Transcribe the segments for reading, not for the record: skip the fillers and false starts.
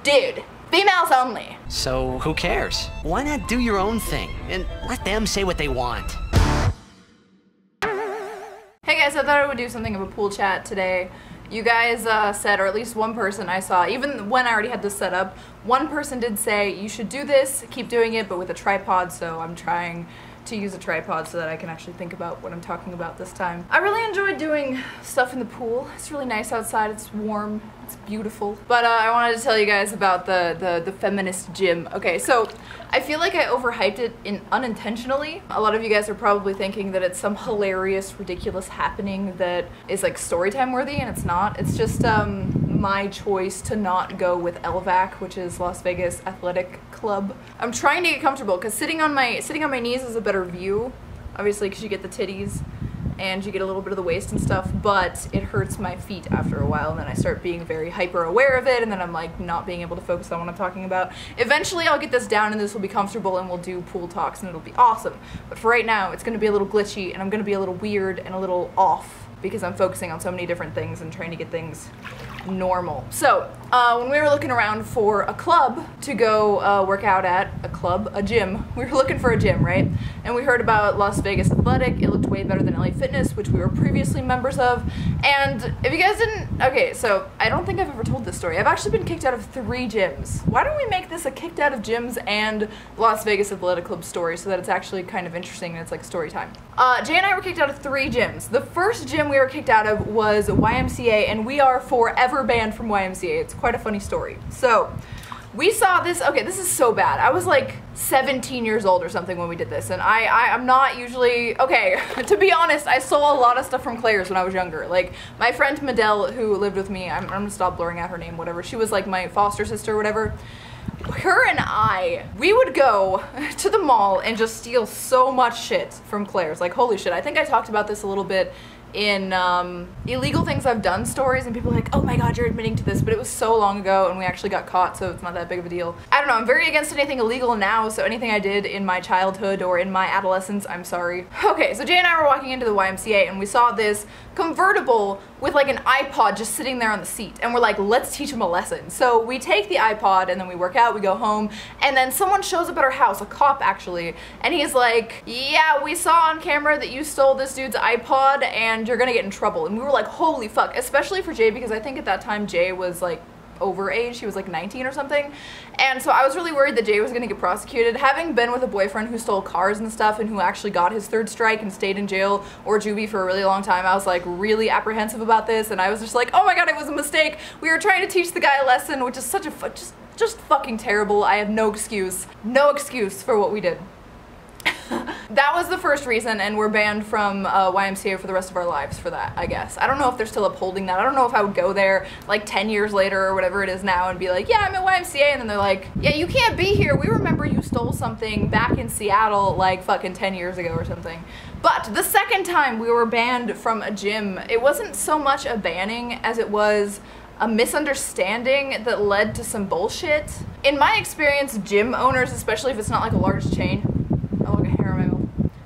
Dude, females only. So who cares? Why not do your own thing and let them say what they want? Hey guys, I thought I would do something of a pool chat today. You guys said, or at least one person I saw, even when I already had this set up, one person did say, you should do this, keep doing it, but with a tripod, so I'm trying to use a tripod so that I can actually think about what I'm talking about this time. I really enjoyed doing stuff in the pool. It's really nice outside, it's warm, it's beautiful. But I wanted to tell you guys about the feminist gym. Okay, so I feel like I overhyped it unintentionally. A lot of you guys are probably thinking that it's some hilarious, ridiculous happening that is like storytime worthy, and it's not. It's just my choice to not go with LVAC, which is Las Vegas Athletic Club. I'm trying to get comfortable because sitting on my knees is a better view, obviously, because you get the titties and you get a little bit of the waist and stuff, but it hurts my feet after a while, and then I start being very hyper aware of it, and then I'm like not being able to focus on what I'm talking about. Eventually I'll get this down and this will be comfortable and we'll do pool talks and it'll be awesome. But for right now it's going to be a little glitchy and I'm going to be a little weird and a little off because I'm focusing on so many different things and trying to get things normal. So when we were looking around for a club to go work out at, a gym, we were looking for a gym, right? And we heard about Las Vegas Athletic. It looked way better than LA Fitness, which we were previously members of. And if you guys didn't, okay, so I don't think I've ever told this story. I've actually been kicked out of 3 gyms. Why don't we make this a kicked out of gyms and Las Vegas Athletic Club story so that it's actually kind of interesting and it's like story time. Jay and I were kicked out of 3 gyms. The first gym we were kicked out of was YMCA, and we are forever banned from YMCA. It's quite a funny story. So we saw this, okay, this is so bad. I was like 17 years old or something when we did this, and I'm not usually, okay, to be honest, I stole a lot of stuff from Claire's when I was younger. Like, my friend Medell, who lived with me, I'm gonna stop blurring out her name, whatever, she was like my foster sister or whatever. Her and we would go to the mall and just steal so much shit from Claire's. Like, holy shit, I think I talked about this a little bit in illegal things I've done stories, and people are like, oh my god, you're admitting to this, but it was so long ago and we actually got caught, so it's not that big of a deal. I don't know, I'm very against anything illegal now, so anything I did in my childhood or in my adolescence, I'm sorry. Okay, so Jay and I were walking into the YMCA and we saw this convertible with like an iPod just sitting there on the seat, and we're like, let's teach him a lesson. So we take the iPod and then we work out, we go home, and then someone shows up at our house, a cop actually, and he's like, yeah, we saw on camera that you stole this dude's iPod and you're gonna get in trouble. And we were like, holy fuck, especially for Jay, because I think at that time Jay was like overage, he was like 19 or something, and so I was really worried that Jay was gonna get prosecuted. Having been with a boyfriend who stole cars and stuff and who actually got his 3rd strike and stayed in jail or juvie for a really long time, I was like really apprehensive about this, and I was just like, oh my god, it was a mistake. We were trying to teach the guy a lesson, which is such a just fucking terrible. I have no excuse for what we did. That was the first reason, and we're banned from YMCA for the rest of our lives for that, I guess. I don't know if they're still upholding that. I don't know if I would go there like 10 years later or whatever it is now and be like, yeah, I'm at YMCA, and then they're like, yeah, you can't be here. We remember you stole something back in Seattle like fucking 10 years ago or something. But the second time we were banned from a gym, it wasn't so much a banning as it was a misunderstanding that led to some bullshit. In my experience, gym owners, especially if it's not like a large chain,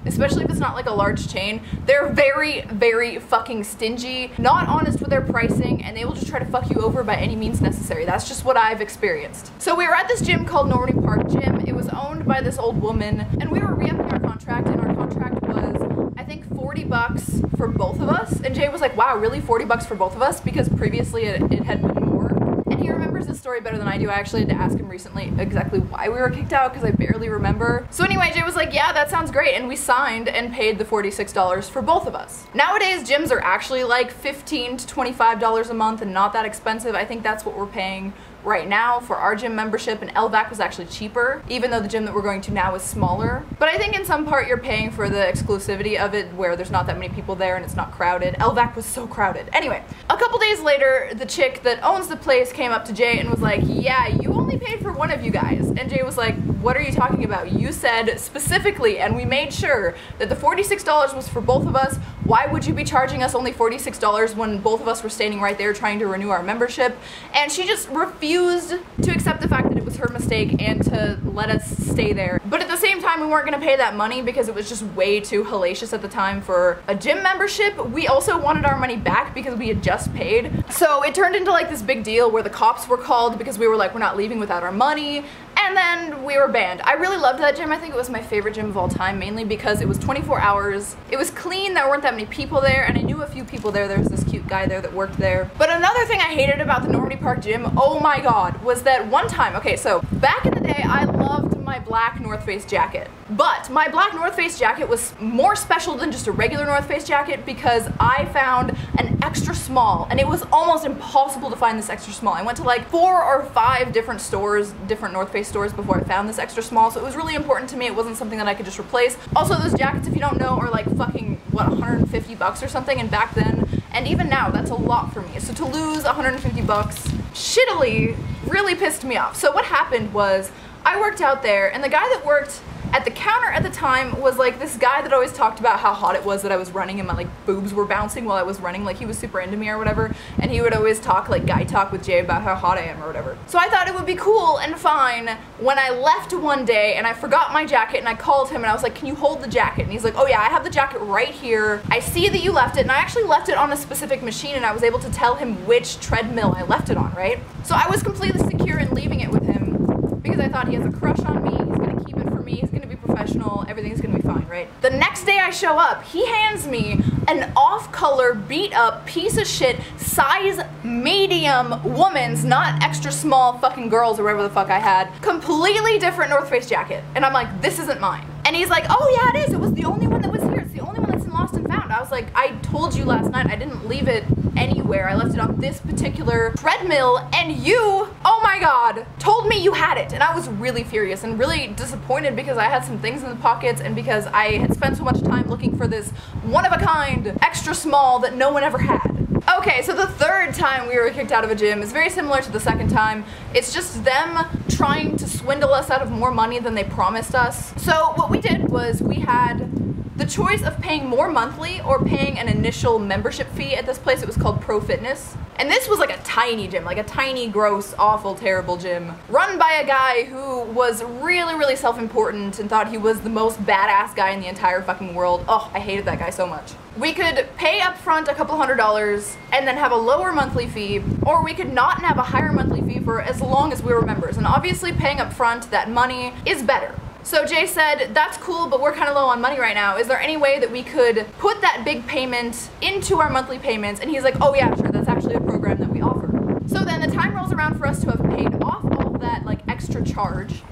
especially if it's not like a large chain, they're very, very fucking stingy, not honest with their pricing, and they will just try to fuck you over by any means necessary. That's just what I've experienced. So we were at this gym called Normandy Park Gym. It was owned by this old woman, and we were re-upping our contract, and our contract was, I think, 40 bucks for both of us. And Jay was like, wow, really, 40 bucks for both of us? Because previously it had been more. And he remembers this story better than I do. I actually had to ask him recently exactly why we were kicked out, because I barely remember. So anyway, Jay was like, yeah, that sounds great, and we signed and paid the $46 for both of us. Nowadays, gyms are actually like $15 to $25 a month and not that expensive. I think that's what we're paying right now for our gym membership, and LVAC was actually cheaper, even though the gym that we're going to now is smaller. But I think in some part you're paying for the exclusivity of it, where there's not that many people there and it's not crowded. LVAC was so crowded. Anyway, a couple days later, the chick that owns the place came up to Jay and was like, yeah, you only paid for one of you guys. And Jay was like, what are you talking about? You said specifically, and we made sure that the $46 was for both of us. Why would you be charging us only $46 when both of us were standing right there trying to renew our membership? And she just refused to accept the fact that it was her mistake and to let us stay there. But at the same time, time, we weren't gonna pay that money because it was just way too hellacious at the time for a gym membership. We also wanted our money back because we had just paid. So it turned into like this big deal where the cops were called because we were like, we're not leaving without our money. And then we were banned. I really loved that gym. I think it was my favorite gym of all time, mainly because it was 24 hours. It was clean, there weren't that many people there, and I knew a few people there. There was this cute guy there that worked there. But another thing I hated about the Normandy Park gym, oh my god, was that one time, okay, so back in the day, I loved my black North Face jacket. But my black North Face jacket was more special than just a regular North Face jacket because I found an extra small, and it was almost impossible to find this extra small. I went to like 4 or 5 different stores, different North Face stores before I found this extra small, so it was really important to me. It wasn't something that I could just replace. Also, those jackets, if you don't know, are like fucking, what, 150 bucks or something, and back then, and even now, that's a lot for me. So to lose 150 bucks, shittily, really pissed me off. So what happened was, I worked out there, and the guy that worked at the counter at the time was like this guy that always talked about how hot it was that I was running and my like boobs were bouncing while I was running. Like he was super into me or whatever, and he would always talk like guy talk with Jay about how hot I am or whatever. So I thought it would be cool and fine when I left one day and I forgot my jacket, and I called him and I was like, can you hold the jacket? And he's like, oh yeah, I have the jacket right here. I see that you left it, and I actually left it on a specific machine, and I was able to tell him which treadmill I left it on, right? So I was completely secure in leaving it with him because I thought he has a crush on me, he's gonna keep it for me, he's gonna be professional, everything's gonna be fine, right? The next day I show up, he hands me an off-color, beat-up piece of shit, size medium woman's, not extra small fucking girls or whatever the fuck I had, completely different North Face jacket. And I'm like, this isn't mine. And he's like, oh yeah, it is, it was the only one that was here, it's the only one that's in Lost and Found. I was like, I told you last night, I didn't leave it anywhere. I left it on this particular treadmill, and you, oh my god, told me you had it. And I was really furious and really disappointed because I had some things in the pockets and because I had spent so much time looking for this one-of-a-kind extra small that no one ever had. Okay, so the third time we were kicked out of a gym is very similar to the second time. It's just them trying to swindle us out of more money than they promised us. So what we did was we had the choice of paying more monthly or paying an initial membership fee at this place. It was called Pro Fitness. And this was like a tiny gym, like a tiny, gross, awful, terrible gym run by a guy who was really, really self-important and thought he was the most badass guy in the entire fucking world. Oh, I hated that guy so much. We could pay up front a couple $100s and then have a lower monthly fee, or we could not and have a higher monthly fee for as long as we were members. And obviously paying up front that money is better. So Jay said, that's cool, but we're kind of low on money right now. Is there any way that we could put that big payment into our monthly payments? And he's like, oh yeah, sure, that's actually a program that we offer. So then the time rolls around for us to have paid off all of that like extra charge.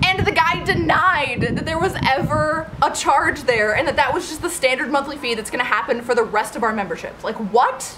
And the guy denied that there was ever a charge there and that that was just the standard monthly fee that's gonna happen for the rest of our memberships. Like, what?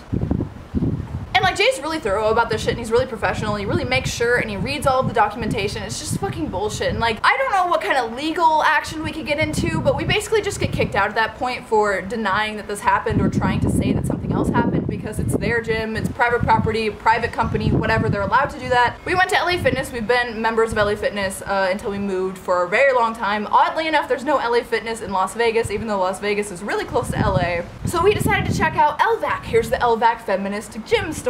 And like, Jay's really thorough about this shit, and he's really professional, he really makes sure, and he reads all of the documentation. It's just fucking bullshit. And like, I don't know what kind of legal action we could get into, but we basically just get kicked out at that point for denying that this happened or trying to say that something else happened because it's their gym, it's private property, private company, whatever, they're allowed to do that. We went to LA Fitness, we've been members of LA Fitness until we moved for a very long time. Oddly enough, there's no LA Fitness in Las Vegas, even though Las Vegas is really close to LA. So we decided to check out LVAC. Here's the LVAC Feminist Gym story.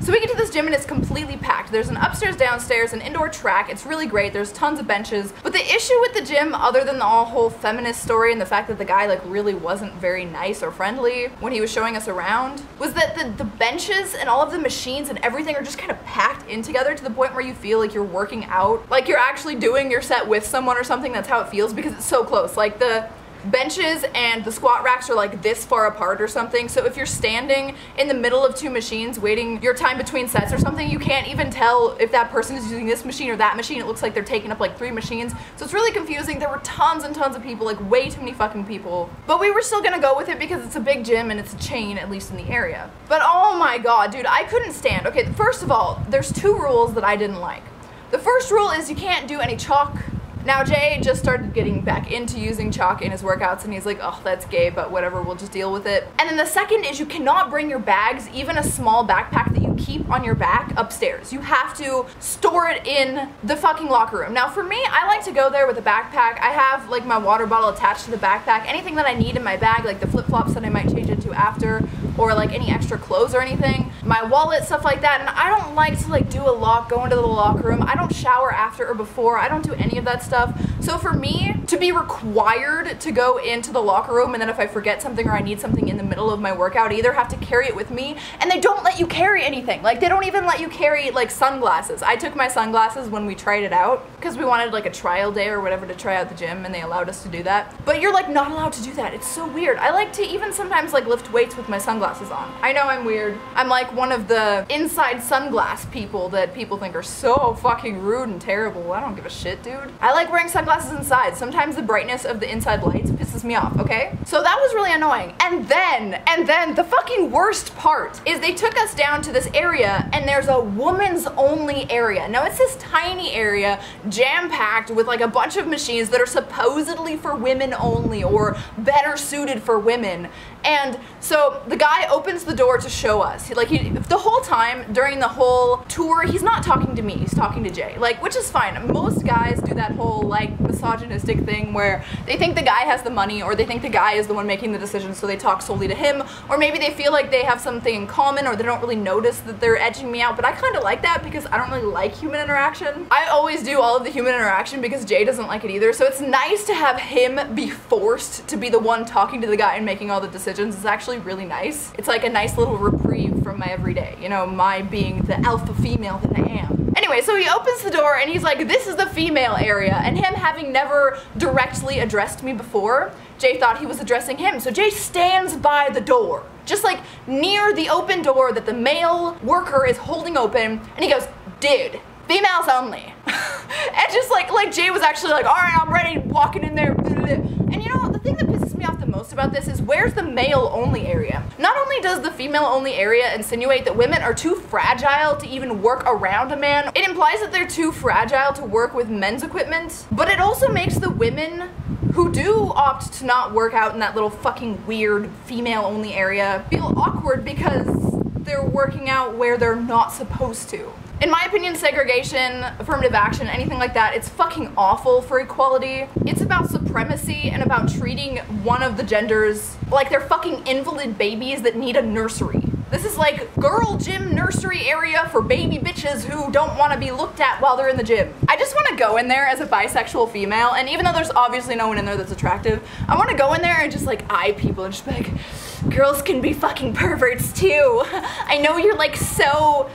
So we get to this gym and it's completely packed. There's an upstairs, downstairs, an indoor track. It's really great. There's tons of benches. But the issue with the gym, other than the whole feminist story and the fact that the guy like really wasn't very nice or friendly when he was showing us around, was that the benches and all of the machines and everything are just kind of packed in together to the point where you feel like you're working out, like you're actually doing your set with someone or something. That's how it feels because it's so close. Like the benches and the squat racks are like this far apart or something, so if you're standing in the middle of two machines waiting your time between sets or something, you can't even tell if that person is using this machine or that machine. It looks like they're taking up like 3 machines, so it's really confusing. There were tons and tons of people, like way too many fucking people, but we were still gonna go with it because it's a big gym and it's a chain, at least in the area. But oh my god, dude, I couldn't stand. Okay, first of all, there's 2 rules that I didn't like. The first rule is you can't do any chalk. Now Jay just started getting back into using chalk in his workouts and he's like, oh, that's gay, but whatever, we'll just deal with it. And then the second is you cannot bring your bags, even a small backpack that you keep on your back, upstairs. You have to store it in the fucking locker room. Now for me, I like to go there with a backpack. I have like my water bottle attached to the backpack, anything that I need in my bag, like the flip-flops that I might change into after, or like any extra clothes or anything. my wallet, stuff like that, and I don't like to like do a lock, go into the locker room. I don't shower after or before. I don't do any of that stuff. So for me to be required to go into the locker room, and then if I forget something or I need something in the middle of my workout, I either have to carry it with me, and they don't let you carry anything. Like, they don't even let you carry like sunglasses. I took my sunglasses when we tried it out because we wanted like a trial day or whatever to try out the gym, and they allowed us to do that. But you're like not allowed to do that. It's so weird. I like to even sometimes like lift weights with my sunglasses on. I know I'm weird. I'm like one of the inside sunglass people that people think are so fucking rude and terrible. I don't give a shit, dude. I like wearing sunglasses inside. Sometimes the brightness of the inside lights pisses me off, okay? So that was really annoying. And then the fucking worst part is they took us down to this area, and there's a woman's only area. Now it's this tiny area jam-packed with like a bunch of machines that are supposedly for women only or better suited for women. And so the guy opens the door to show us. The whole time during the whole tour, he's not talking to me, he's talking to Jay. Like, which is fine. Most guys do that whole like misogynistic thing where they think the guy has the money, or they think the guy is the one making the decision, so they talk solely to him, or maybe they feel like they have something in common, or they don't really notice that they're edging me out. But I kind of like that because I don't really like human interaction. I always do all of the human interaction because Jay doesn't like it either. So it's nice to have him be forced to be the one talking to the guy and making all the decisions. It's actually really nice. It's like a nice little reprieve from my everyday, you know, my being the alpha female that I am. Anyway, so he opens the door and he's like, this is the female area, and him having never directly addressed me before, Jay thought he was addressing him. So Jay stands by the door, just like near the open door that the male worker is holding open, and he goes, dude, females only. And just like Jay was actually like, all right, I'm ready, walking in there. And you know, the thing that pisses me off the most about this is, where's the male only area? Not only does the female only area insinuate that women are too fragile to even work around a man, it implies that they're too fragile to work with men's equipment, but it also makes the women who do opt to not work out in that little fucking weird female only area feel awkward because they're working out where they're not supposed to. In my opinion, segregation, affirmative action, anything like that, it's fucking awful for equality. It's about supremacy and about treating one of the genders like they're fucking invalid babies that need a nursery. This is like girl gym nursery area for baby bitches who don't want to be looked at while they're in the gym. I just want to go in there as a bisexual female, and even though there's obviously no one in there that's attractive, I want to go in there and just like eye people and just be like, girls can be fucking perverts too. I know you're like so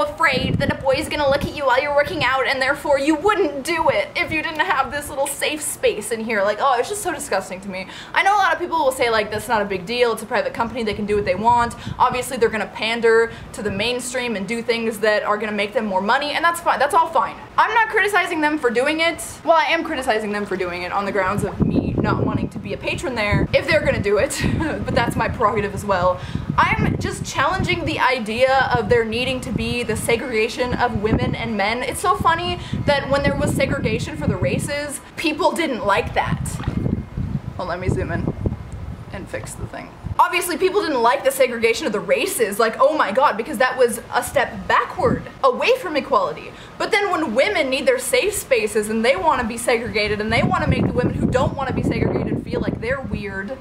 afraid that a boy's gonna look at you while you're working out, and therefore you wouldn't do it if you didn't have this little safe space in here. Like, oh, it's just so disgusting to me. I know a lot of people will say like, that's not a big deal, it's a private company, they can do what they want. Obviously they're gonna pander to the mainstream and do things that are gonna make them more money, and that's fine, that's all fine. I'm not criticizing them for doing it. Well, I am criticizing them for doing it on the grounds of me not wanting to be a patron there if they're gonna do it, but that's my prerogative as well. I'm just challenging the idea of there needing to be the segregation of women and men. It's so funny that when there was segregation for the races, people didn't like that. Well, let me zoom in and fix the thing. Obviously, people didn't like the segregation of the races, like, oh my god, because that was a step backward, away from equality. But then when women need their safe spaces and they want to be segregated, and they want to make the women who don't want to be segregated feel like they're weird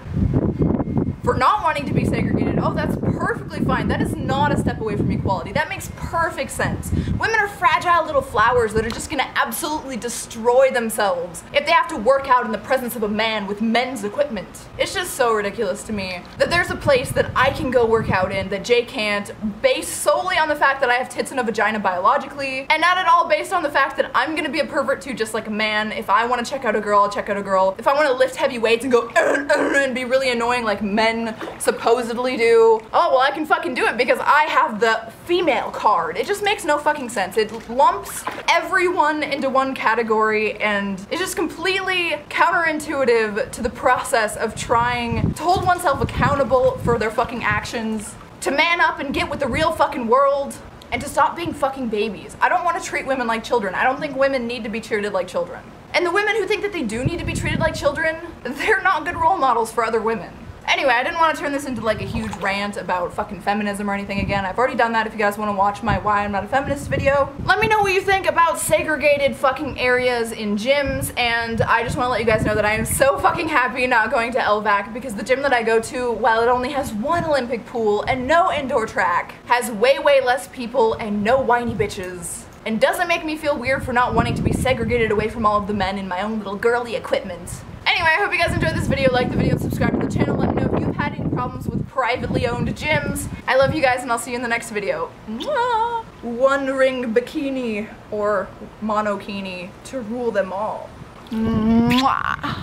for not wanting to be segregated, oh, that's perfectly fine. That is not a step away from equality. That makes perfect sense. Women are fragile little flowers that are just gonna absolutely destroy themselves if they have to work out in the presence of a man with men's equipment. It's just so ridiculous to me that there's a place that I can go work out in that Jay can't, based solely on the fact that I have tits and a vagina biologically, and not at all based on the fact that I'm gonna be a pervert too, just like a man. If I want to check out a girl, I'll check out a girl. If I want to lift heavy weights and go and be really annoying like men supposedly do, oh well, I can fucking do it because I have the female card. It just makes no fucking sense. It lumps everyone into one category, and it's just completely counterintuitive to the process of trying to hold oneself accountable for their fucking actions, to man up and get with the real fucking world, and to stop being fucking babies. I don't want to treat women like children. I don't think women need to be treated like children. And the women who think that they do need to be treated like children, they're not good role models for other women. Anyway, I didn't want to turn this into like a huge rant about fucking feminism or anything again. I've already done that. If you guys want to watch my Why I'm Not a Feminist video, let me know what you think about segregated fucking areas in gyms, and I just want to let you guys know that I am so fucking happy not going to LVAC, because the gym that I go to, while it only has one Olympic pool and no indoor track, has way less people and no whiny bitches. And doesn't make me feel weird for not wanting to be segregated away from all of the men in my own little girly equipment. Anyway, I hope you guys enjoyed this video. Like the video and subscribe to the channel. Let me know if you've had any problems with privately owned gyms. I love you guys, and I'll see you in the next video. Mwah! One ring bikini or monokini to rule them all. Mwah!